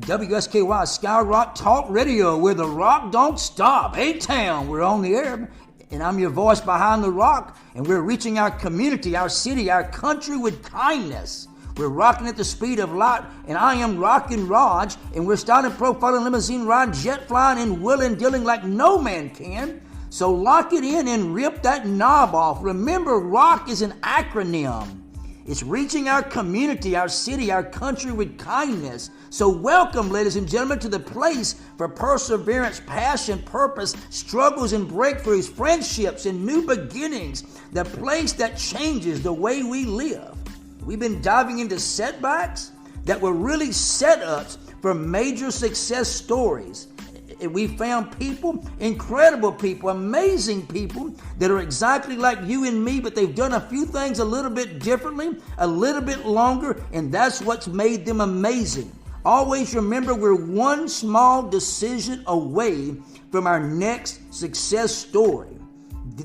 WSKY SkyRock Talk Radio, where the rock don't stop. A-Town, we're on the air, and I'm your voice behind the rock, and we're reaching our community, our city, our country with kindness. We're rocking at the speed of light, and I am Rockin Rog, and we're starting profiling, limousine ride, jet flying, and wheeling, dealing like no man can. So lock it in and rip that knob off. Remember, ROCK is an acronym. It's reaching our community, our city, our country with kindness. So welcome, ladies and gentlemen, to the place for perseverance, passion, purpose, struggles and breakthroughs, friendships and new beginnings. The place that changes the way we live. We've been diving into setbacks that were really setups for major success stories. We found people, incredible people, amazing people that are exactly like you and me, but they've done a few things a little bit differently, a little bit longer, and that's what's made them amazing. Always remember, we're one small decision away from our next success story.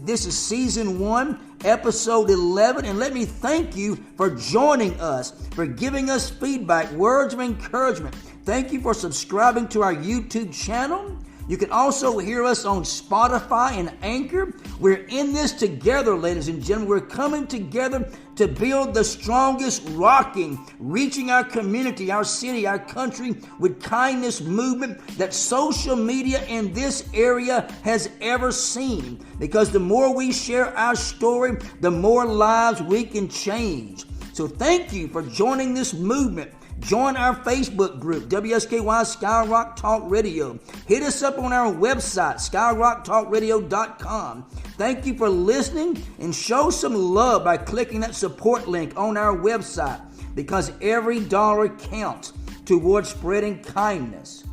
This is season 1, episode 11, and let me thank you for joining us, for giving us feedback, words of encouragement. Thank you for subscribing to our YouTube channel. You can also hear us on Spotify and Anchor. We're in this together, ladies and gentlemen. We're coming together to build the strongest rocking, reaching our community, our city, our country with kindness movement that social media in this area has ever seen. Because the more we share our story, the more lives we can change. So thank you for joining this movement. Join our Facebook group, WSKY SkyRock Talk Radio. Hit us up on our website, skyrocktalkradio.com. Thank you for listening, and show some love by clicking that support link on our website, because every dollar counts towards spreading kindness.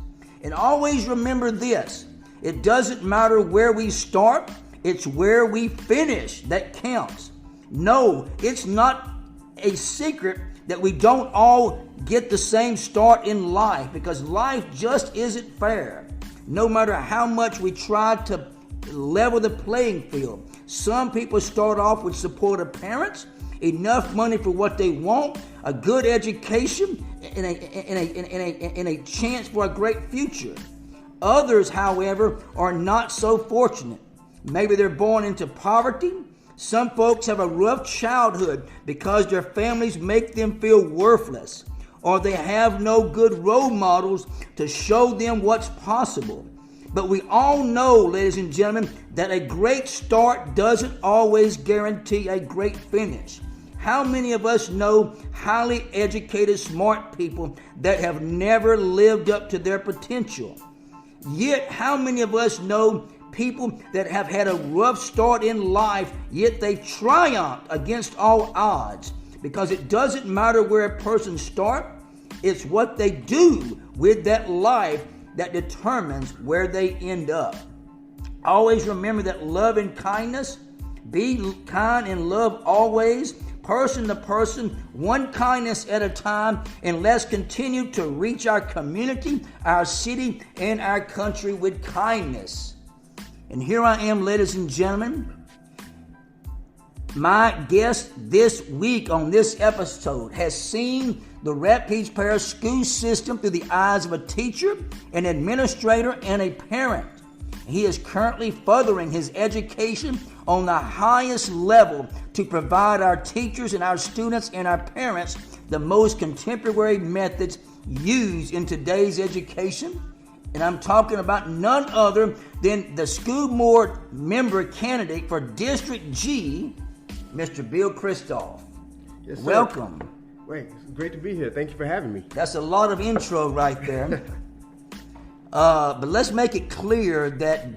And always remember this: it doesn't matter where we start, it's where we finish that counts. No, it's not a secret that we don't all get the same start in life, because life just isn't fair. No matter how much we try to level the playing field. Some people start off with supportive parents, enough money for what they want, a good education, and a chance for a great future. Others, however, are not so fortunate. Maybe they're born into poverty. Some folks have a rough childhood because their families make them feel worthless, or they have no good role models to show them what's possible. But we all know, ladies and gentlemen, that a great start doesn't always guarantee a great finish. How many of us know highly educated, smart people that have never lived up to their potential? Yet, how many of us know people that have had a rough start in life, yet they triumphed against all odds? Because it doesn't matter where a person starts, it's what they do with that life that determines where they end up. Always remember that love and kindness, be kind and love always, person to person, one kindness at a time, and let's continue to reach our community, our city, and our country with kindness. And here I am, ladies and gentlemen. My guest this week on this episode has seen the Rapides Parish school system through the eyes of a teacher, an administrator, and a parent. He is currently furthering his education on the highest level to provide our teachers and our students and our parents the most contemporary methods used in today's education. And I'm talking about none other than the school board member candidate for District G, Mr. Bill Christophe. Yes, sir. Welcome. Wait, it's great to be here. Thank you for having me. That's a lot of intro right there. But let's make it clear that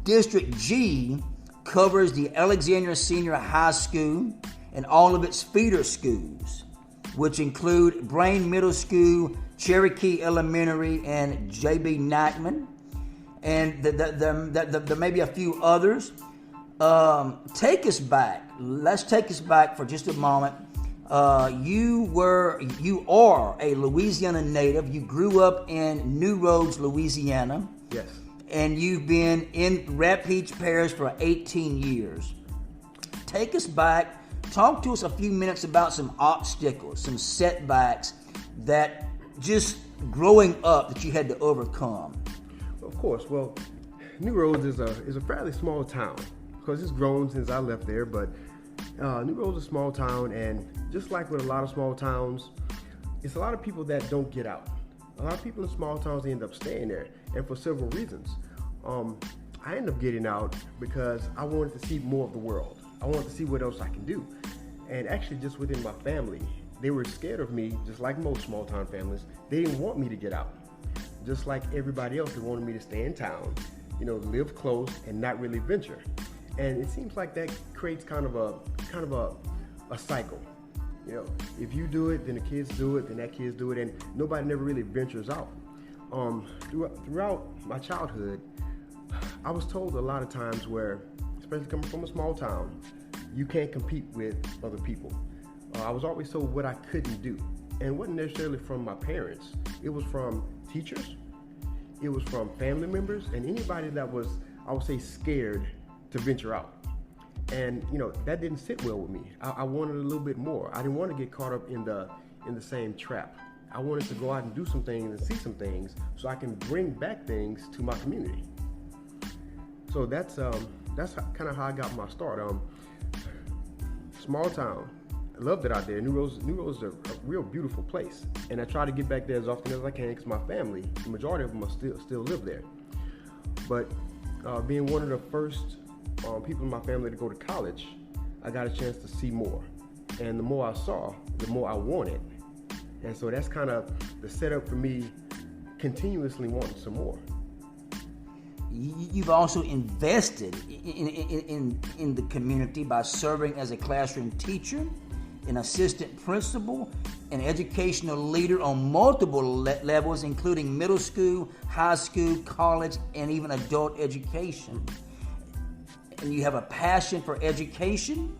District G covers the Alexandria Senior High School and all of its feeder schools, which include Brain Middle School, Cherokee Elementary, and J.B. Knackman. And there may be a few others. Take us back. Let's take us back for just a moment. You are a Louisiana native. You grew up in New Roads, Louisiana. Yes. And you've been in Rapides Parish for 18 years. Take us back. Talk to us a few minutes about some obstacles, some setbacks that just growing up that you had to overcome? Of course. Well, New Roads is a fairly small town because it's grown since I left there. But New Roads is a small town, and just like with a lot of small towns, it's a lot of people that don't get out. A lot of people in small towns, they end up staying there, and for several reasons. I ended up getting out because I wanted to see more of the world. I wanted to see what else I can do. And actually, just within my family, they were scared of me, just like most small town families. They didn't want me to get out. Just like everybody else, they wanted me to stay in town, live close and not really venture. And it seems like that creates kind of a cycle. If you do it, then the kids do it, then that kids do it, and nobody never really ventures out. Throughout my childhood, I was told a lot of times where, especially coming from a small town, you can't compete with other people. I was always told what I couldn't do. And it wasn't necessarily from my parents. It was from teachers. It was from family members and anybody that was, I would say, scared to venture out. And, that didn't sit well with me. I wanted a little bit more. I didn't want to get caught up in the same trap. I wanted to go out and do some things and see some things so I can bring back things to my community. So that's kind of how I got my start. Small town. I loved it out there. New Roads is a real beautiful place, and I try to get back there as often as I can because my family, the majority of them, are still live there. But being one of the first people in my family to go to college, I got a chance to see more, and the more I saw, the more I wanted, and so that's kind of the setup for me continuously wanting some more. You've also invested in the community by serving as a classroom teacher, an assistant principal, an educational leader on multiple levels, including middle school, high school, college, and even adult education. And you have a passion for education,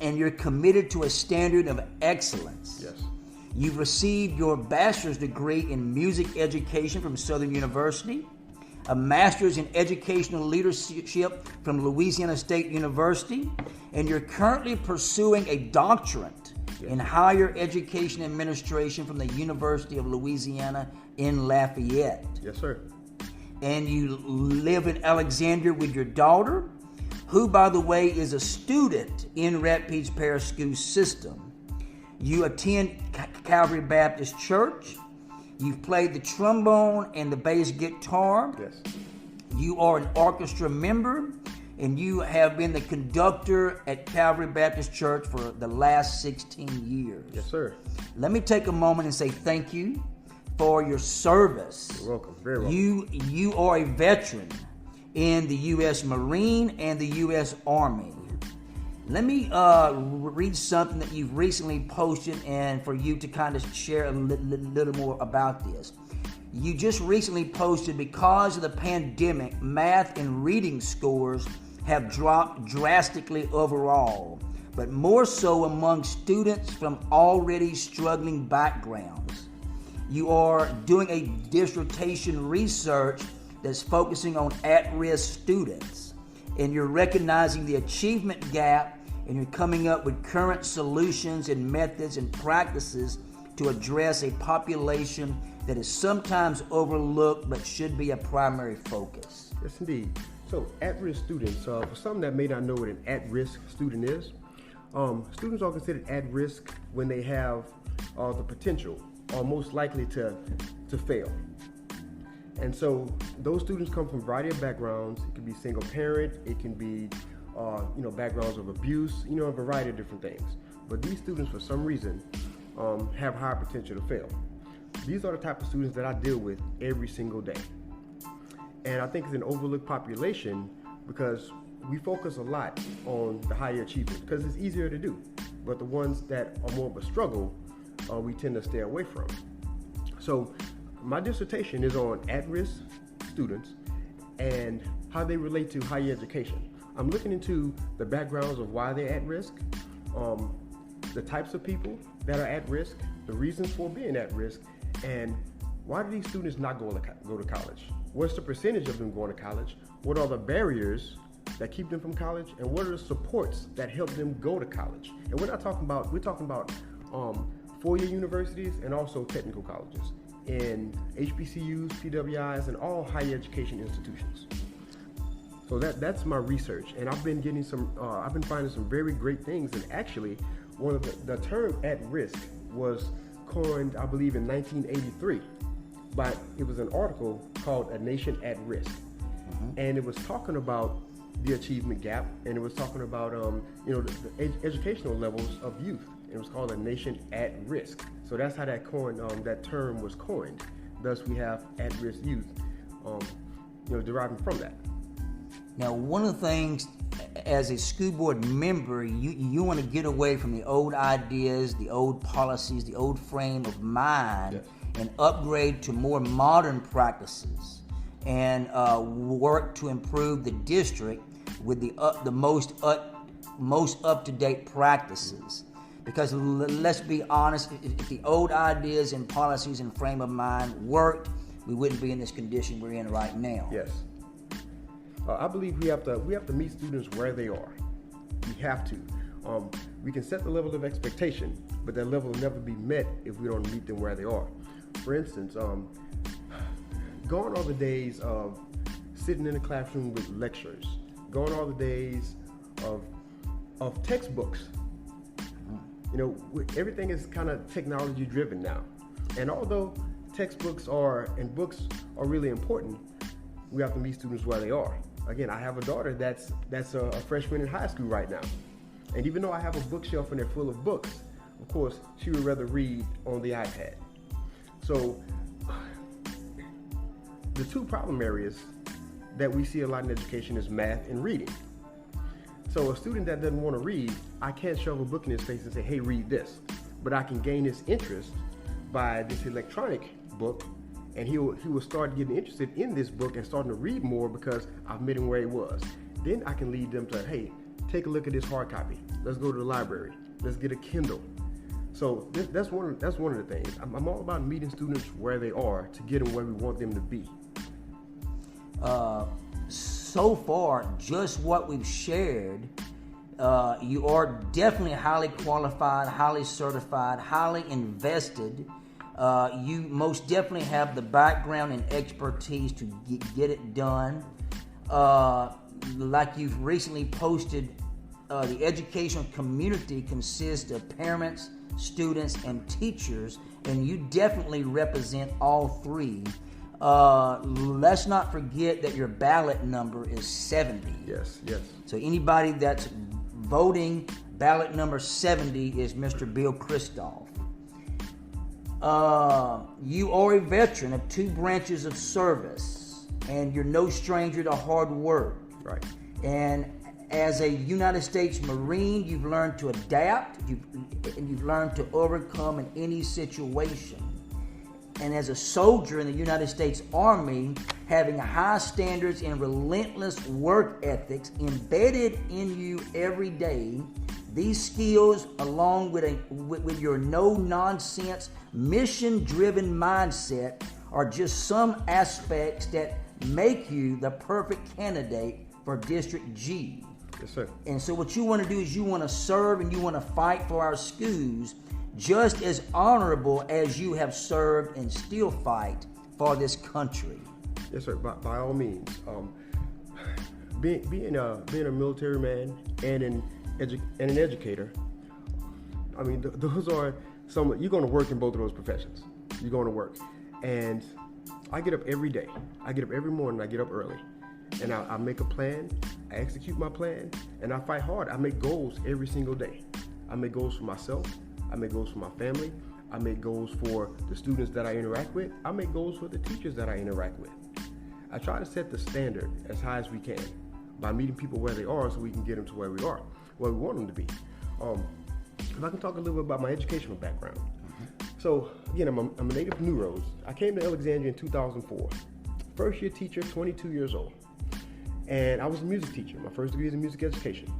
and you're committed to a standard of excellence. Yes. You've received your bachelor's degree in music education from Southern University, a master's in educational leadership from Louisiana State University, and you're currently pursuing a doctorate in higher education administration from the University of Louisiana in Lafayette. Yes, sir. And you live in Alexandria with your daughter, who, by the way, is a student in Rapides Parish School System. You attend Calvary Baptist Church. You've played the trombone and the bass guitar. Yes. You are an orchestra member, and you have been the conductor at Calvary Baptist Church for the last 16 years. Yes, sir. Let me take a moment and say thank you for your service. You're welcome. Very welcome. You are a veteran in the U.S. Marine and the U.S. Army. Let me read something that you've recently posted, and for you to kind of share a little more about this. You just recently posted, because of the pandemic, math and reading scores have dropped drastically overall, but more so among students from already struggling backgrounds. You are doing a dissertation research that's focusing on at-risk students, and you're recognizing the achievement gap, and you're coming up with current solutions and methods and practices to address a population that is sometimes overlooked but should be a primary focus. Yes, indeed. So, at-risk students, for some that may not know what an at-risk student is, students are considered at-risk when they have the potential or most likely to fail. And so those students come from a variety of backgrounds. It can be single parent, it can be backgrounds of abuse, a variety of different things. But these students, for some reason, have higher potential to fail. These are the type of students that I deal with every single day. And I think it's an overlooked population because we focus a lot on the higher achievers because it's easier to do. But the ones that are more of a struggle, we tend to stay away from. So my dissertation is on at-risk students and how they relate to higher education. I'm looking into the backgrounds of why they're at risk, the types of people that are at risk, the reasons for being at risk, and why do these students not go to college? What's the percentage of them going to college? What are the barriers that keep them from college? And what are the supports that help them go to college? And we're talking about four-year universities and also technical colleges. in HBCUs, PWIs, and all higher education institutions. So that's my research, and I've been getting I've been finding some very great things. And actually, one of the term "at risk" was coined, I believe, in 1983. But it was an article called "A Nation at Risk," and it was talking about the achievement gap, and it was talking about the educational levels of youth. It was called "A Nation at Risk." So that's how that term was coined. Thus, we have at-risk youth, deriving from that. Now, one of the things, as a school board member, you want to get away from the old ideas, the old policies, the old frame of mind, yes, and upgrade to more modern practices, and work to improve the district with the most up-to-date practices. Because let's be honest, if the old ideas and policies and frame of mind worked, we wouldn't be in this condition we're in right now. Yes. I believe we have to meet students where they are. We have to. We can set the level of expectation, but that level will never be met if we don't meet them where they are. For instance, gone are the days of sitting in a classroom with lectures. Gone are the days of textbooks. Everything is kind of technology driven now. And although textbooks and books are really important, we have to meet students where they are. Again, I have a daughter that's a freshman in high school right now. And even though I have a bookshelf and they're full of books, of course, she would rather read on the iPad. So the two problem areas that we see a lot in education is math and reading. So a student that doesn't want to read, I can't shove a book in his face and say, hey, read this. But I can gain his interest by this electronic book, and he will start getting interested in this book and starting to read more because I've met him where he was. Then I can lead them to, hey, take a look at this hard copy. Let's go to the library. Let's get a Kindle. So that's one of the things. I'm all about meeting students where they are to get them where we want them to be. So far, just what we've shared, you are definitely highly qualified, highly certified, highly invested. You most definitely have the background and expertise to get it done. Like you've recently posted, the educational community consists of parents, students, and teachers, and you definitely represent all three. Let's not forget that your ballot number is 70. Yes. So anybody that's voting, ballot number 70 is Mr. Bill Christophe. You are a veteran of 2 branches of service, and you're no stranger to hard work. Right. And as a United States Marine, you've learned to adapt, you've learned to overcome in any situation. And as a soldier in the United States Army, having high standards and relentless work ethics embedded in you every day, these skills, along with your no-nonsense, mission-driven mindset, are just some aspects that make you the perfect candidate for District G. Yes, sir. And so what you want to do is you want to serve and you want to fight for our schools just as honorable as you have served and still fight for this country. Yes, sir. By all means. Being a military man and an educator, I mean, those are you're going to work in both of those professions. You're going to work. And I get up every day. I get up every morning. I get up early. And I make a plan. I execute my plan. And I fight hard. I make goals every single day. I make goals for myself. I make goals for my family. I make goals for the students that I interact with. I make goals for the teachers that I interact with. I try to set the standard as high as we can by meeting people where they are so we can get them to where we are, where we want them to be. If I can talk a little bit about my educational background. So, again, I'm a native of New Roads. I came to Alexandria in 2004. First year teacher, 22 years old. And I was a music teacher. My first degree is in music education.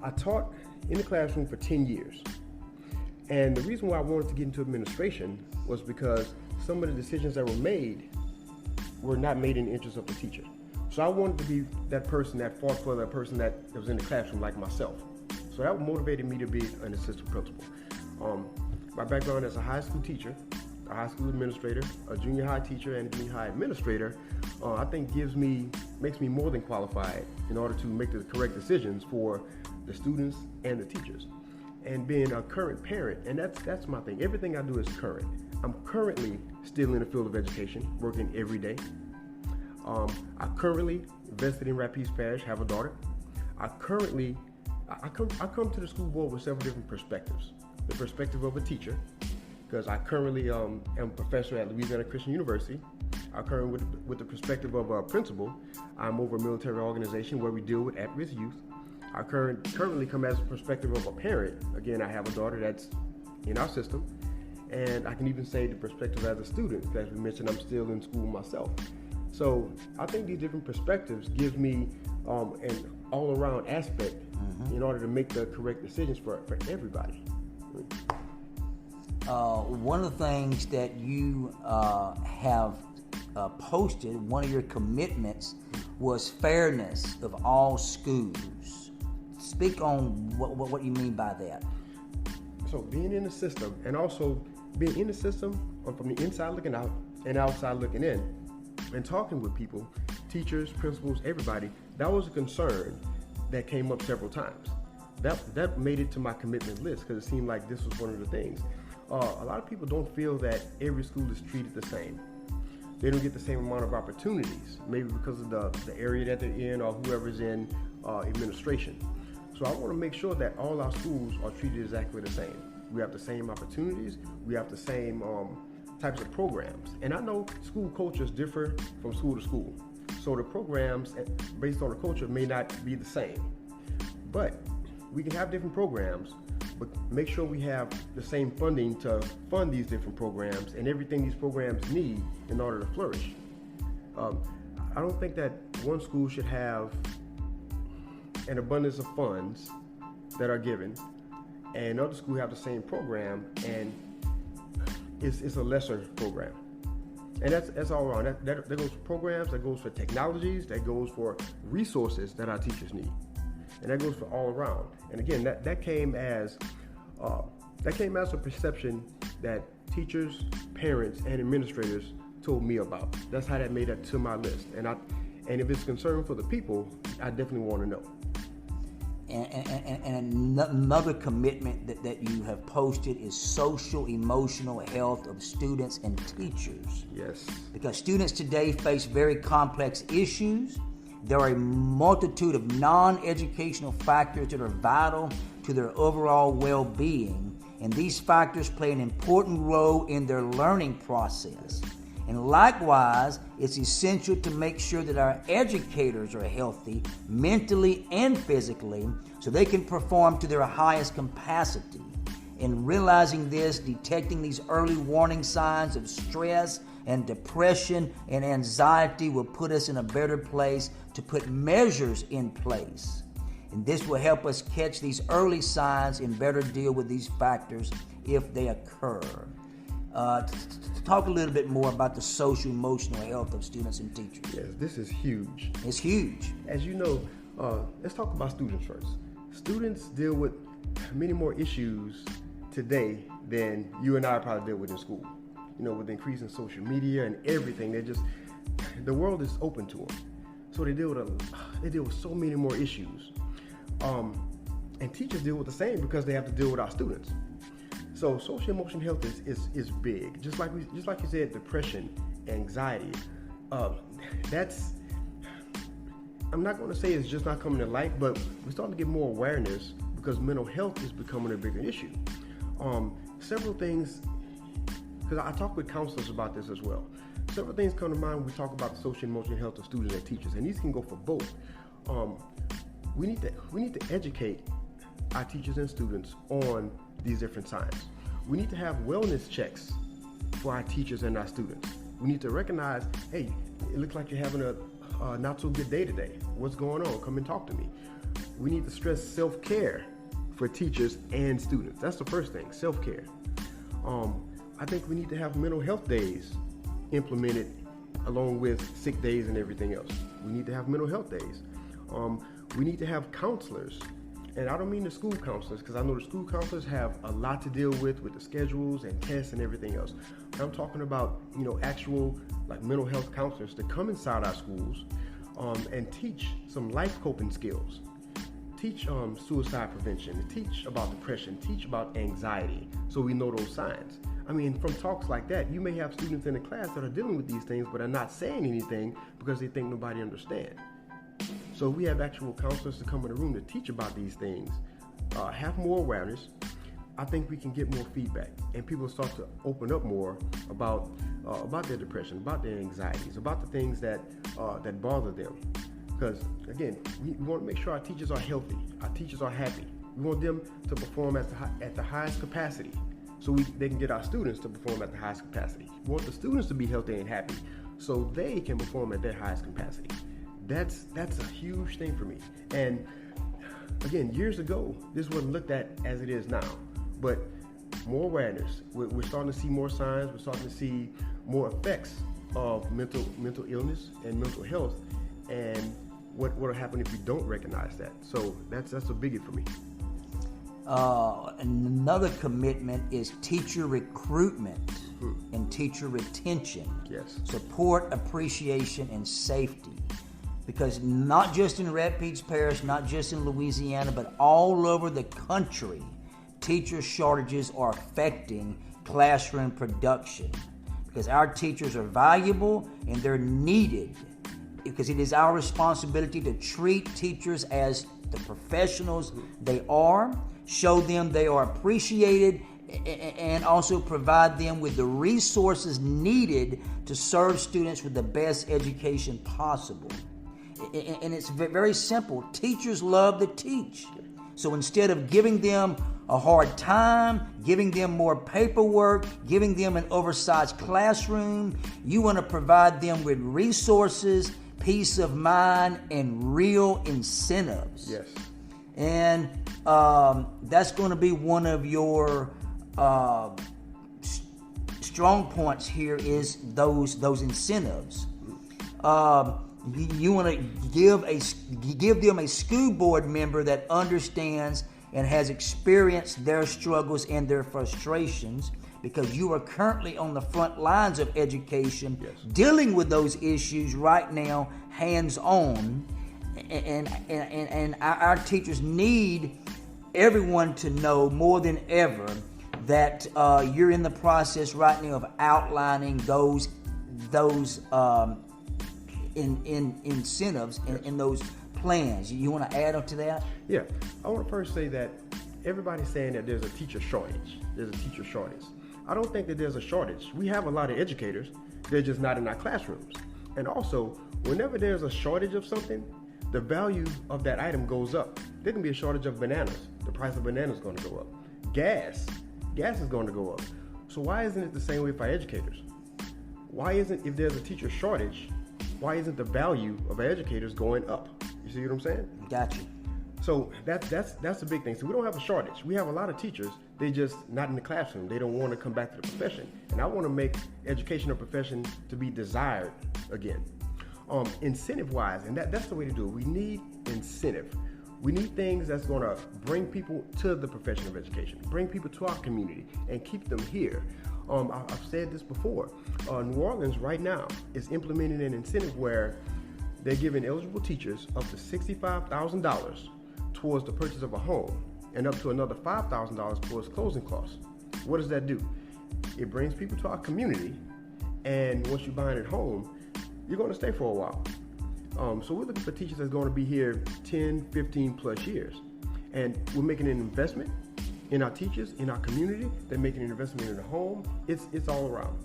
I taught in the classroom for 10 years. And the reason why I wanted to get into administration was because some of the decisions that were made were not made in the interest of the teacher. So I wanted to be that person that fought for that person that was in the classroom like myself. So that motivated me to be an assistant principal. My background as a high school teacher, a high school administrator, a junior high teacher, and a junior high administrator, I think makes me more than qualified in order to make the correct decisions for the students and the teachers. And being a current parent, and that's my thing. Everything I do is current. I'm currently still in the field of education, working every day. I currently invested in Rapides Parish, have a daughter. I come to the school board with several different perspectives. The perspective of a teacher, because I currently am a professor at Louisiana Christian University. I currently with the perspective of a principal. I'm over a military organization where we deal with at-risk youth. I currently come as a perspective of a parent. Again, I have a daughter that's in our system. And I can even say the perspective as a student, as we mentioned, I'm still in school myself. So I think these different perspectives give me an all-around aspect in order to make the correct decisions for everybody. One of the things that you have posted, one of your commitments was fairness of all schools. Speak on what you mean by that. So being in the system, and also being in the system from the inside looking out and outside looking in, and talking with people, teachers, principals, everybody, that was a concern that came up several times. That made it to my commitment list because it seemed like this was one of the things. A lot of people don't feel that every school is treated the same. They don't get the same amount of opportunities, maybe because of the area that they're in or whoever's in administration. So I want to make sure that all our schools are treated exactly the same. We have the same opportunities. We have the same types of programs. And I know school cultures differ from school to school. So the programs based on the culture may not be the same. But we can have different programs, but make sure we have the same funding to fund these different programs and everything these programs need in order to flourish. I don't think that one school should have an abundance of funds that are given and another school have the same program and it's a lesser program. And that's all around. That goes for programs, that goes for technologies, that goes for resources that our teachers need. And that goes for all around. And again, that came as a perception that teachers, parents, and administrators told me about. That's how that made it to my list. And if it's concern for the people, I definitely want to know. And another commitment that you have posted is social emotional health of students and teachers. Yes. Because students today face very complex issues. There are a multitude of non-educational factors that are vital to their overall well-being, and these factors play an important role in their learning process. And likewise, it's essential to make sure that our educators are healthy mentally and physically so they can perform to their highest capacity. In realizing this, detecting these early warning signs of stress and depression and anxiety will put us in a better place to put measures in place. And this will help us catch these early signs and better deal with these factors if they occur. Talk a little bit more about the social emotional health of students and teachers. Yes, this is huge. It's huge. As you know, let's talk about students first. Students deal with many more issues today than you and I probably dealt with in school. You know, with the increase in social media and everything, the world is open to them. So they deal with so many more issues. And teachers deal with the same because they have to deal with our students. So social emotional health is big. Just like you said, depression, anxiety. I'm not going to say it's just not coming to light, but we're starting to get more awareness because mental health is becoming a bigger issue. Several things, because I talk with counselors about this as well. Several things come to mind when we talk about the social emotional health of students and teachers, and these can go for both. We need to educate our teachers and students on these different signs. We need to have wellness checks for our teachers and our students. We need to recognize, hey, it looks like you're having a not so good day today. What's going on? Come and talk to me. We need to stress self-care for teachers and students. That's the first thing, self-care. I think we need to have mental health days implemented along with sick days and everything else. We need to have mental health days. We need to have counselors And I don't mean the school counselors, because I know the school counselors have a lot to deal with the schedules and tests and everything else. But I'm talking about, actual like mental health counselors to come inside our schools and teach some life coping skills. Teach suicide prevention, teach about depression, teach about anxiety, so we know those signs. I mean, from talks like that, you may have students in the class that are dealing with these things but are not saying anything because they think nobody understands. So we have actual counselors to come in the room to teach about these things, have more awareness. I think we can get more feedback, and people start to open up more about their depression, about their anxieties, about the things that bother them. Because again, we want to make sure our teachers are healthy, our teachers are happy. We want them to perform at the highest capacity, so they can get our students to perform at the highest capacity. We want the students to be healthy and happy, so they can perform at their highest capacity. That's a huge thing for me. And again, years ago, this wasn't looked at as it is now. But more awareness. We're starting to see more signs. We're starting to see more effects of mental illness and mental health, and what will happen if we don't recognize that. So that's a biggie for me. Another commitment is teacher recruitment and teacher retention. Yes. Support, appreciation, and safety. Because not just in Rapides Parish, not just in Louisiana, but all over the country, teacher shortages are affecting classroom production. Because our teachers are valuable and they're needed. Because it is our responsibility to treat teachers as the professionals they are, show them they are appreciated, and also provide them with the resources needed to serve students with the best education possible. And it's very simple. Teachers love to teach. So instead of giving them a hard time, giving them more paperwork, giving them an oversized classroom, you want to provide them with resources, peace of mind, and real incentives. Yes. And that's going to be one of your strong points here is those incentives. You want to give them a school board member that understands and has experienced their struggles and their frustrations, because you are currently on the front lines of education, yes, dealing with those issues right now, hands-on, and our teachers need everyone to know more than ever that you're in the process right now of outlining those incentives and those plans. You want to add on to that? Yeah, I want to first say that everybody's saying that there's a teacher shortage. There's a teacher shortage. I don't think that there's a shortage. We have a lot of educators. They're just not in our classrooms. And also, whenever there's a shortage of something, the value of that item goes up. There can be a shortage of bananas. The price of bananas is going to go up. Gas is going to go up. So why isn't it the same way for our educators? Why isn't, if there's a teacher shortage, why isn't the value of our educators going up? You see what I'm saying? Gotcha. So that's the big thing. So we don't have a shortage. We have a lot of teachers. They just not in the classroom. They don't want to come back to the profession. And I want to make education a profession to be desired again. Incentive-wise, and that's the way to do it. We need incentive. We need things that's going to bring people to the profession of education, bring people to our community, and keep them here. I've said this before. New Orleans right now is implementing an incentive where they're giving eligible teachers up to $65,000 towards the purchase of a home and up to another $5,000 towards closing costs. What does that do? It brings people to our community, and once you're buying at home, you're going to stay for a while. So we're looking for teachers that's going to be here 10, 15 plus years. And we're making an investment in our teachers, in our community. They're making an investment in the home. It's all around.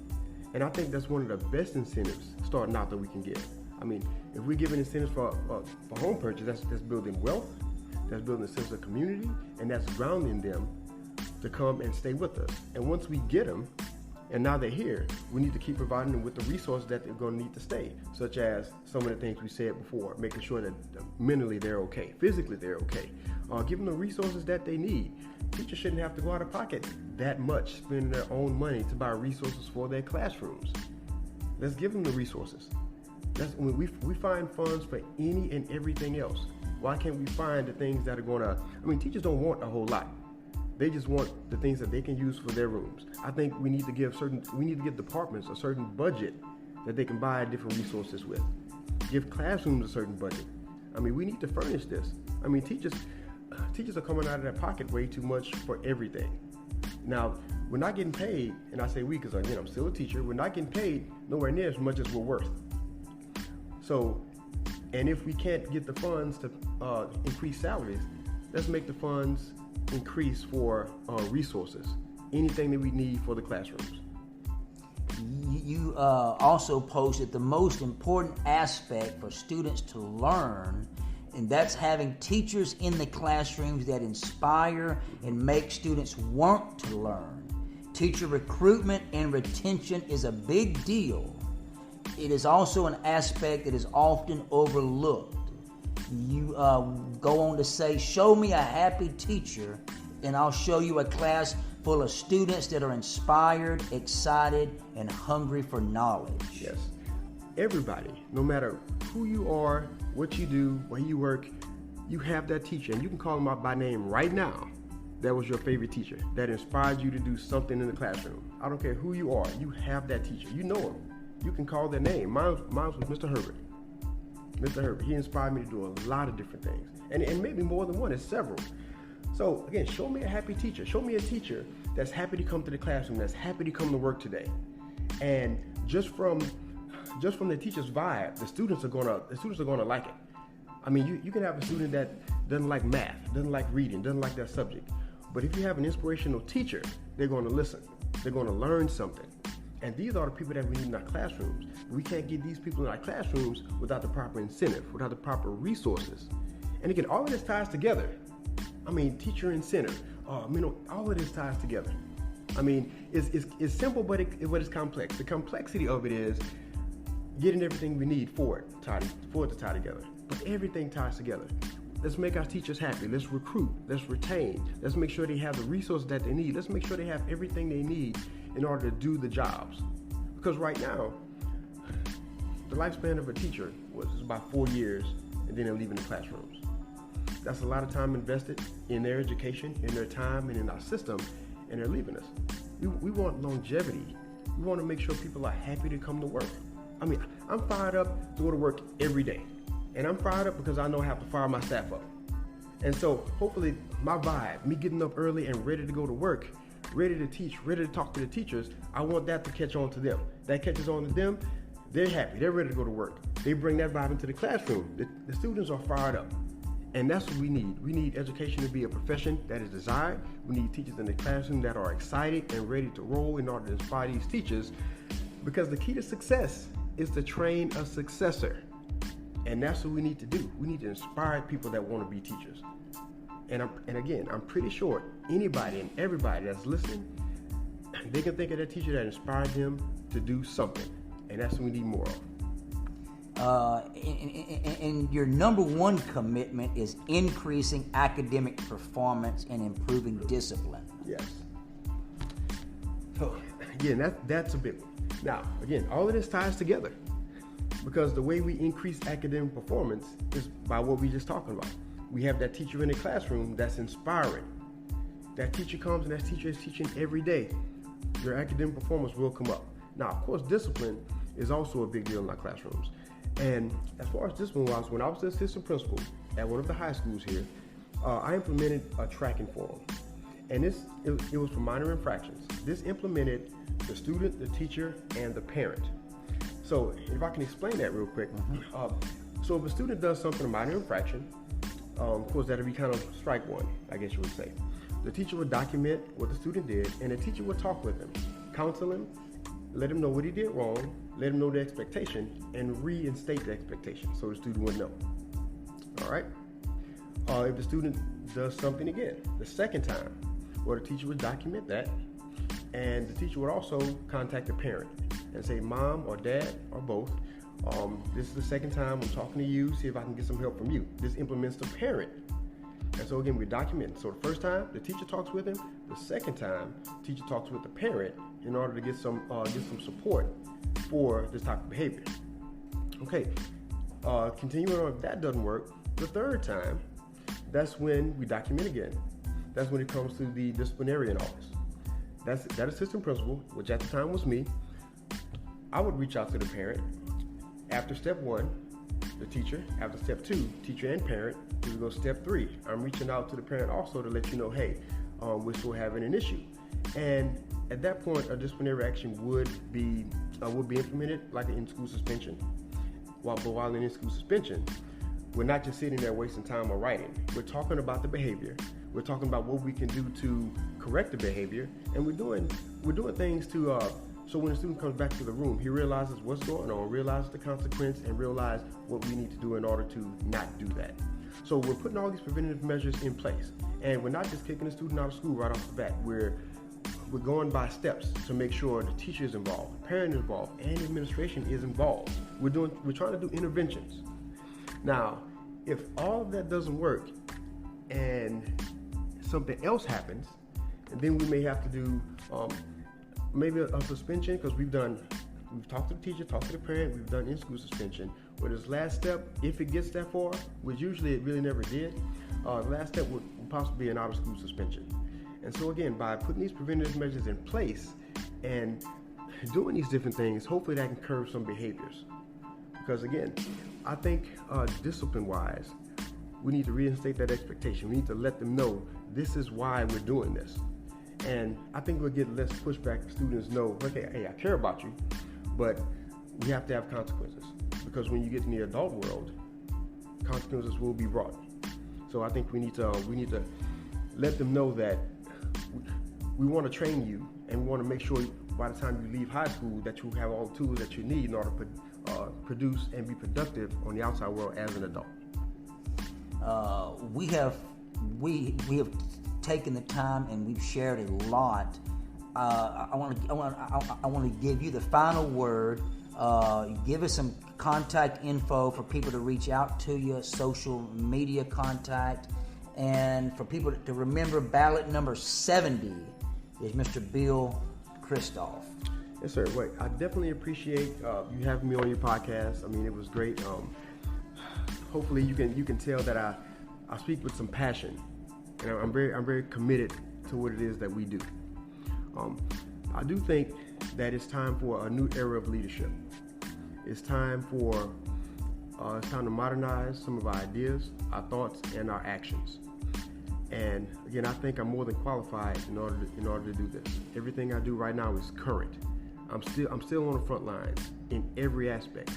And I think that's one of the best incentives starting out that we can give. I mean, if we're giving incentives for home purchase, that's building wealth, that's building a sense of community, and that's grounding them to come and stay with us. And once we get them, and now they're here, we need to keep providing them with the resources that they're going to need to stay, such as some of the things we said before, making sure that mentally they're okay, physically they're okay, give them the resources that they need. Teachers shouldn't have to go out of pocket that much, spending their own money to buy resources for their classrooms. Let's give them the resources. We find funds for any and everything else. Why can't we find the things that are gonna, teachers don't want a whole lot. They just want the things that they can use for their rooms. I think we need to give departments a certain budget that they can buy different resources with. Give classrooms a certain budget. We need to furnish this. Teachers are coming out of their pocket way too much for everything. Now, we're not getting paid, and I say we because again, I'm still a teacher, we're not getting paid nowhere near as much as we're worth. So, and if we can't get the funds to increase salaries, let's make the funds increase for resources, anything that we need for the classrooms. You also posted the most important aspect for students to learn, and that's having teachers in the classrooms that inspire and make students want to learn. Teacher recruitment and retention is a big deal. It is also an aspect that is often overlooked. You go on to say, show me a happy teacher, and I'll show you a class full of students that are inspired, excited, and hungry for knowledge. Yes. Everybody, no matter who you are, what you do, where you work, you have that teacher, and you can call them out by name right now. That was your favorite teacher that inspired you to do something in the classroom. I don't care who you are, you have that teacher. You know him. You can call their name. Mine was Mr. Herbert. Mr. Herbert, he inspired me to do a lot of different things. And maybe more than one, it's several. So again, show me a happy teacher. Show me a teacher that's happy to come to the classroom, that's happy to come to work today. And just from the teacher's vibe, the students are gonna like it. You can have a student that doesn't like math, doesn't like reading, doesn't like that subject. But if you have an inspirational teacher, they're gonna listen. They're gonna learn something. And these are the people that we need in our classrooms. We can't get these people in our classrooms without the proper incentive, without the proper resources. And again, all of this ties together. Teacher incentive. All of this ties together. It's simple, but it's complex. The complexity of it is getting everything we need for it to tie together. But everything ties together. Let's make our teachers happy. Let's recruit. Let's retain. Let's make sure they have the resources that they need. Let's make sure they have everything they need in order to do the jobs. Because right now, the lifespan of a teacher was about 4 years, and then they're leaving the classrooms. That's a lot of time invested in their education, in their time, and in our system, and they're leaving us. We want longevity. We want to make sure people are happy to come to work. I'm fired up to go to work every day. And I'm fired up because I know I have to fire my staff up. And so hopefully my vibe, me getting up early and ready to go to work, ready to teach, ready to talk to the teachers, I want that to catch on to them. That catches on to them, they're happy, they're ready to go to work. They bring that vibe into the classroom. The students are fired up. And that's what we need. We need education to be a profession that is desired. We need teachers in the classroom that are excited and ready to roll in order to inspire these teachers. Because the key to success is to train a successor. And that's what we need to do. We need to inspire people that want to be teachers. And again, I'm pretty sure anybody and everybody that's listening, they can think of that teacher that inspired them to do something. And that's what we need more of. And your number one commitment is increasing academic performance and improving discipline. Yes. So again, that's a big one. Now, again, all of this ties together because the way we increase academic performance is by what we just talking about. We have that teacher in the classroom that's inspiring. That teacher comes and that teacher is teaching every day. Your academic performance will come up. Now, of course, discipline is also a big deal in our classrooms. And as far as discipline was, when I was the assistant principal at one of the high schools here, I implemented a tracking form. And it was for minor infractions. This implemented the student, the teacher, and the parent. So if I can explain that real quick. So if a student does something, a minor infraction, of course that'll be kind of strike one, I guess you would say. The teacher would document what the student did, and the teacher would talk with him, counsel him, let him know what he did wrong, let him know the expectation, and reinstate the expectation so the student would know. All right? If the student does something again, the second time, well, the teacher would document that, and the teacher would also contact the parent and say, Mom or Dad or both, this is the second time I'm talking to you, see if I can get some help from you. This implements the parent. And so again, we document. So the first time, the teacher talks with him. The second time, the teacher talks with the parent in order to get some support for this type of behavior. Okay, continuing on, if that doesn't work, The third time, that's when we document again. That's when it comes to the disciplinarian office. That assistant principal, which at the time was me, I would reach out to the parent. After step 1, the teacher. After step 2, teacher and parent. We would go step 3. I'm reaching out to the parent also to let you know, hey, we're still having an issue. And at that point, a disciplinary action would be implemented, like an in-school suspension. While in in-school suspension, we're not just sitting there wasting time or writing. We're talking about the behavior. We're talking about what we can do to correct the behavior, and we're doing things to so when the student comes back to the room, he realizes what's going on, realizes the consequence, and realizes what we need to do in order to not do that. So we're putting all these preventative measures in place, and we're not just kicking the student out of school right off the bat. We're going by steps to make sure the teacher is involved, the parent is involved, and the administration is involved. We're trying to do interventions. Now, if all of that doesn't work and something else happens, and then we may have to do maybe a suspension, because we've talked to the teacher, talked to the parent, we've done in-school suspension. But this last step, if it gets that far, which usually it really never did, the last step would possibly be an out-of-school suspension. And so again, by putting these preventative measures in place and doing these different things, hopefully that can curb some behaviors. Because again, I think discipline-wise, we need to reinstate that expectation. We need to let them know this is why we're doing this. And I think we'll get less pushback if students know, okay, hey, I care about you, but we have to have consequences. Because when you get in the adult world, consequences will be brought. So I think we need to let them know that we want to train you, and we want to make sure by the time you leave high school that you have all the tools that you need in order to produce and be productive on the outside world as an adult. We have taken the time and we've shared a lot. I want to give you the final word. Give us some contact info for people to reach out to you, social media contact, and for people to remember, ballot number 70 is Mr. Bill Christophe. Yes, sir. Wait, I definitely appreciate you having me on your podcast. I mean, it was great. Hopefully, you can tell that I speak with some passion, and I'm very committed to what it is that we do. I do think that it's time for a new era of leadership. It's time to modernize some of our ideas, our thoughts, and our actions. And again, I think I'm more than qualified in order to do this. Everything I do right now is current. I'm still on the front lines in every aspect.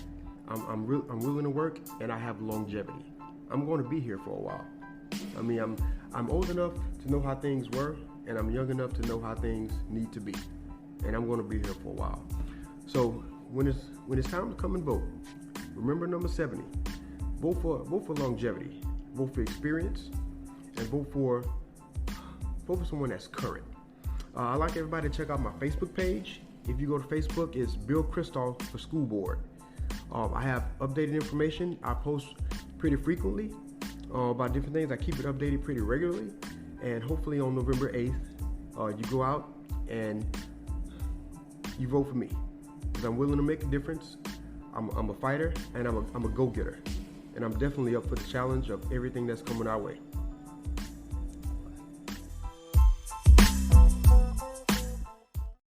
I'm willing to work, and I have longevity. I'm going to be here for a while. I mean, I'm old enough to know how things were, and I'm young enough to know how things need to be. And I'm going to be here for a while. So when it's time to come and vote, remember number 70. Vote for longevity. Vote for experience, and vote for someone that's current. I'd like everybody to check out my Facebook page. If you go to Facebook, it's Bill Christophe for School Board. I have updated information. I post pretty frequently about different things. I keep it updated pretty regularly. And hopefully on November 8th, you go out and you vote for me. Because I'm willing to make a difference. I'm a fighter, and I'm a go-getter. And I'm definitely up for the challenge of everything that's coming our way.